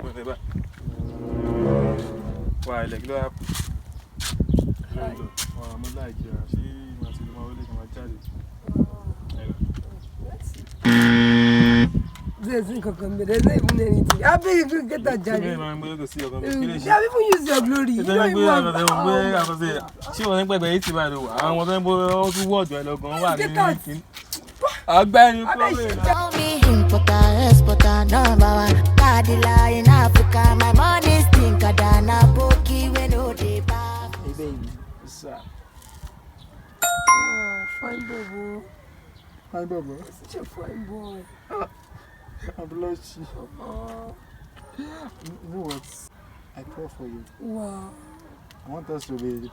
whatever. Why, like, do I have? I'm like, she must be my child. There's not even anything. I bet you could get that job. Yeah, people use your glory. You don't even she wasn't by 80 by the way. I want them all to watch. I love going. Tell me importer, exporter, number one. Padilla in Africa, my money's thinker than a pokey when no day back. Hey baby, what's up? Oh, fine bobo. Hi Bobo. Such a fine boy. I'm blushing. You know what? I pray for you. Wow. I want us to be.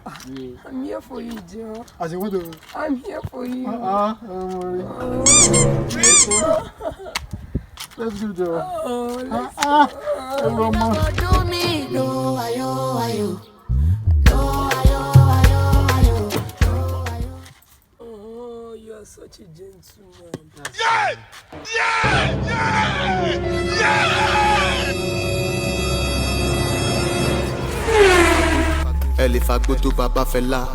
I'm here for you, Joe. As you want to. I'm here for you. Don't worry. Let's go, Joe. Do me, no, ayo. Oh, you are such a gentleman. Yeah! Elle est fagoto Baba Fela.